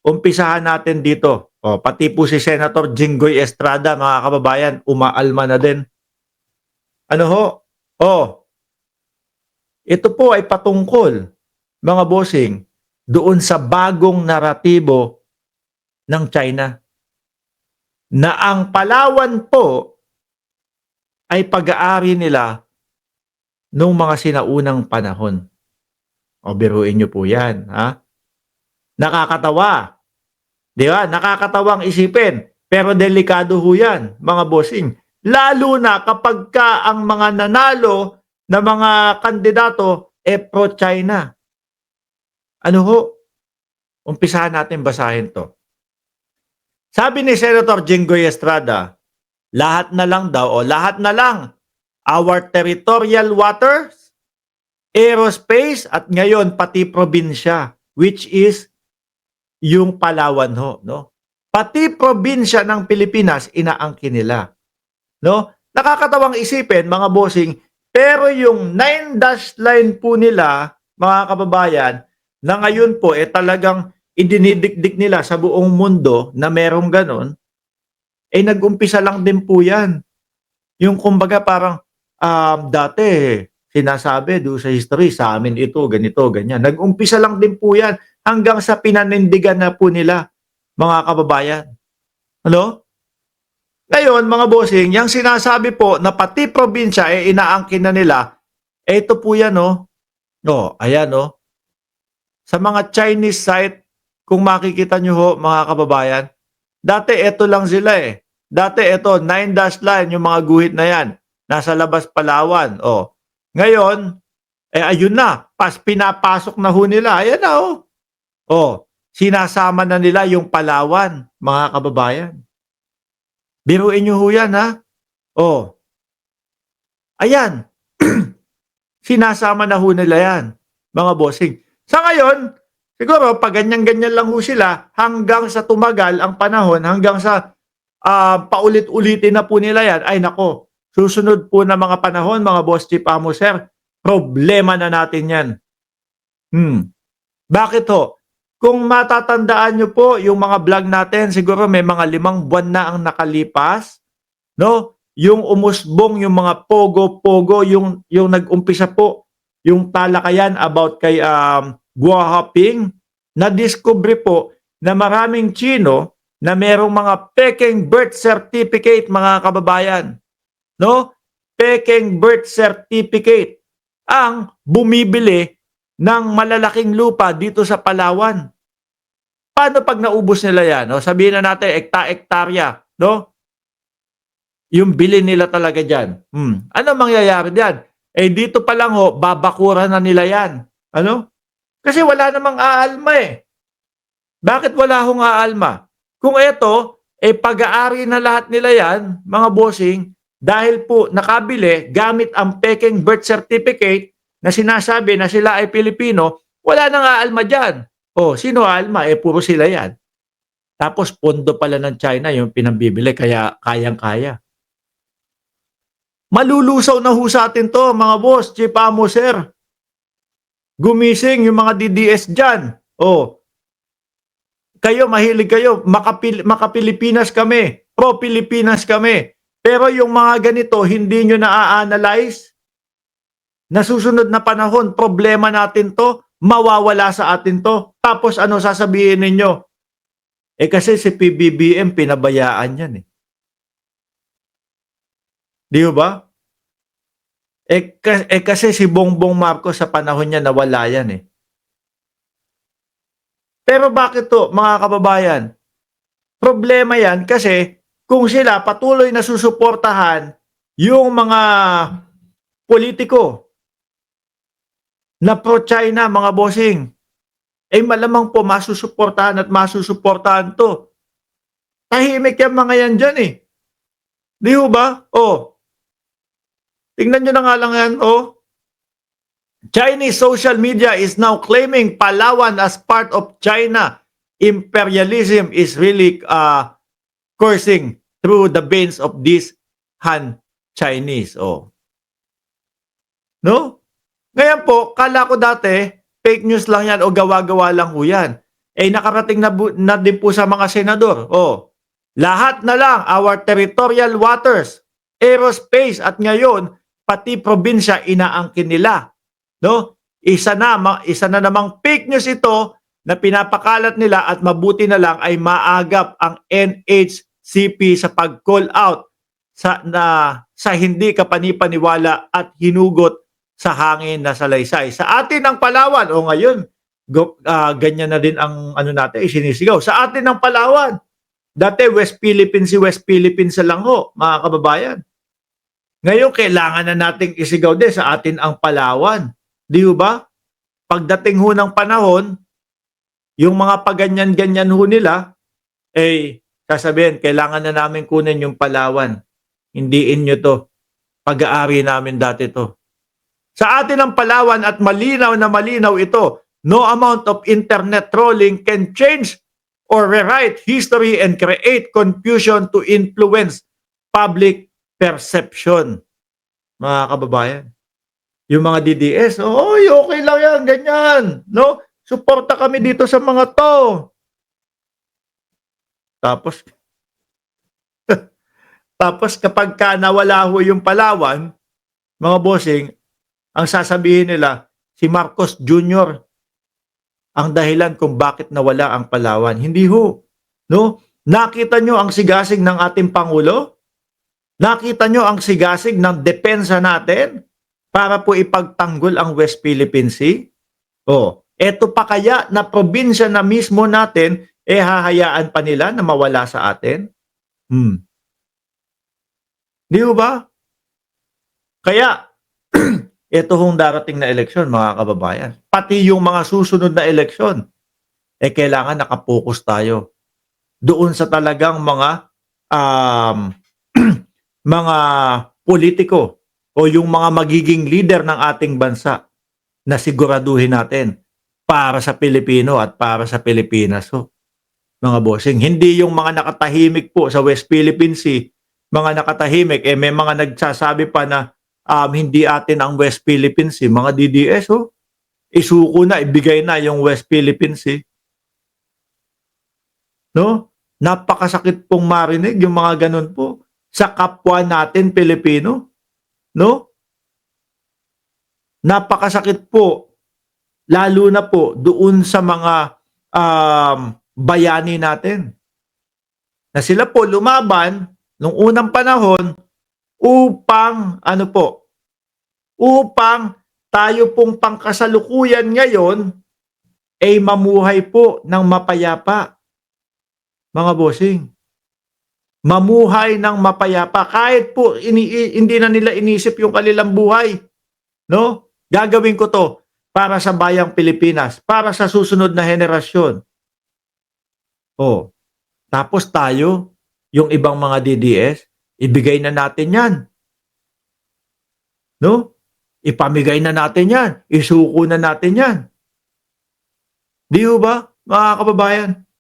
umpisahan natin dito. O, pati po si Senator Jinggoy Estrada, mga kababayan, umaalma na din. Ano ho? O, ito po ay patungkol, mga bossing, doon sa bagong naratibo ng China na ang Palawan po ay pag-aari nila nung mga sinaunang panahon. O, biruin nyo po yan. Ha? Nakakatawa. Di ba? Nakakatawang isipin. Pero delikado ho yan, mga bossing. Lalo na kapag ka ang mga nanalo na mga kandidato pro-China. Ano ho? Umpisahan natin basahin to. Sabi ni Senator Jinggoy Estrada, lahat na lang daw o lahat na lang, our territorial waters, aerospace at ngayon pati probinsya, which is yung Palawan ho, no? Pati probinsya ng Pilipinas inaangkin nila, no? Nakakatawang isipin, mga bossing, pero yung 9 dash line po nila, mga kababayan, na ngayon po talagang idinidikdik nila sa buong mundo na merong ganon, nag-umpisa lang din po yan. Yung kumbaga parang dati sinasabi doon sa history, sa amin ito, ganito, ganyan. Nag-umpisa lang din po yan hanggang sa pinanindigan na po nila, mga kababayan. Ano? Ngayon, mga bossing, yung sinasabi po na pati probinsya inaangkin na nila, ito po yan, no? No, ayan, no? Sa mga Chinese site, kung makikita nyo ho, mga kababayan, dati ito lang sila eh. Dati ito, 9 dash line, yung mga guhit na yan. Nasa labas Palawan. Oh. Ngayon, ayun na. Pinapasok na ho nila. Ayan na oh. Oh, sinasama na nila yung Palawan, mga kababayan. Biruin nyo ho yan ha. Oh. Ayan. Sinasama na ho nila yan, mga bossing. Sa ngayon, siguro pag ganyan-ganyan lang ho sila hanggang sa tumagal ang panahon, hanggang sa paulit-ulitin na po nila yan, ay nako, susunod po na mga panahon, mga boss chief amo sir, problema na natin yan. Bakit ho? Kung matatandaan nyo po yung mga vlog natin, siguro may mga 5 buwan na ang nakalipas, no? Yung umusbong, yung mga pogo-pogo, yung nag-umpisa po, yung talakayan about kay Guo Haping, na-discover po na maraming Chino na merong mga peking birth certificate, mga kababayan. No? Peking birth certificate ang bumibili ng malalaking lupa dito sa Palawan. Paano pag naubos nila yan? No? Sabihin na natin, ekta-ektarya. No? Yung bilin nila talaga dyan. Ano mangyayari dyan? Dito pa lang ho, babakuran na nila yan. Ano? Kasi wala namang aalma eh. Bakit wala hong aalma? Kung ito, pag-aari na lahat nila yan, mga bossing, dahil po nakabili gamit ang peking birth certificate na sinasabi na sila ay Pilipino, wala nang aalma dyan. O, sino aalma? Puro sila yan. Tapos pondo pala ng China yung pinambibili, kaya kayang-kaya. Malulusaw na ho sa atin to, mga boss, chief amo sir. Gumising yung mga DDS dyan. O, kayo, mahilig kayo, makapilipinas kami, pro-Pilipinas kami. Pero yung mga ganito, hindi nyo na-analyze. Nasusunod na panahon, problema natin to, mawawala sa atin to. Tapos ano sasabihin ninyo? Kasi si PBBM, pinabayaan yan eh. Di ba? Kasi si Bongbong Marcos sa panahon niya nawala yan eh. Pero bakit to, mga kababayan? Problema yan kasi kung sila patuloy na susuportahan yung mga politiko na pro-China, mga bossing, malamang po masusuportahan at masusuportahan to. Tahimik yung mga yan dyan eh. Di ba? Oh. Tingnan nyo na nga lang yan, oh. Chinese social media is now claiming Palawan as part of China. Imperialism is really coursing through the veins of these Han Chinese. Oh. No? Ngayon po, kala ko dati, fake news lang yan o gawa-gawa lang ho yan. nakarating na din po sa mga senador. Lahat na lang, our territorial waters, aerospace, at ngayon, pati probinsya inaangkin nila. No? Isa na namang fake news ito na pinapakalat nila at mabuti na lang ay maagap ang NHCP sa pag-call out sa hindi kapanipaniwala at hinugot sa hangin na salaysay. Sa atin ang Palawan, ngayon, ganyan na din ang natin, sinisigaw. Sa atin ang Palawan, dati West Philippines lang ho, mga kababayan. Ngayon, kailangan na nating isigaw din sa atin ang Palawan. Di ba? Pagdating ho ng panahon, yung mga paganyan-ganyan ho nila, sasabihin, kailangan na namin kunin yung Palawan. Hindi inyo to. Pag-aari namin dati to. Sa atin ang Palawan at malinaw na malinaw ito, no amount of internet trolling can change or rewrite history and create confusion to influence public perception. Mga kababayan. Yung mga DDS, okay lang yan, ganyan. No? Suporta kami dito sa mga to. Tapos kapag nawala ho yung Palawan, mga bossing, ang sasabihin nila, si Marcos Jr. ang dahilan kung bakit nawala ang Palawan. Hindi ho. No? Nakita nyo ang sigasig ng ating Pangulo? Nakita nyo ang sigasig ng depensa natin para po ipagtanggol ang West Philippine Sea? Eto pa kaya na probinsya na mismo natin, hahayaan pa nila na mawala sa atin? Di ba? Kaya, ito hong darating na eleksyon, mga kababayan. Pati yung mga susunod na eleksyon, kailangan nakapokus tayo doon sa talagang mga mga politiko o yung mga magiging leader ng ating bansa na siguraduhin natin para sa Pilipino at para sa Pilipinas. Mga bossing, hindi yung mga nakatahimik po sa West Philippine Sea, mga nakatahimik, may mga nagsasabi pa na hindi atin ang West Philippine Sea, mga DDS, isuko na, ibigay na yung West Philippine Sea. No? Napakasakit pong marinig yung mga ganun po sa kapwa natin Pilipino. No? Napakasakit po, lalo na po doon sa mga bayani natin. Na sila po lumaban nung unang panahon upang upang tayo pong pangkasalukuyan ngayon mamuhay po ng mapayapa. Mga bossing, mamuhay ng mapayapa kahit po hindi na nila inisip yung kanilang buhay. No? Gagawin ko to para sa bayang Pilipinas, para sa susunod na henerasyon. Tapos tayo, yung ibang mga DDS, ibigay na natin yan. No? Ipamigay na natin yan. Isuko na natin yan. Di ba, mga kababayan?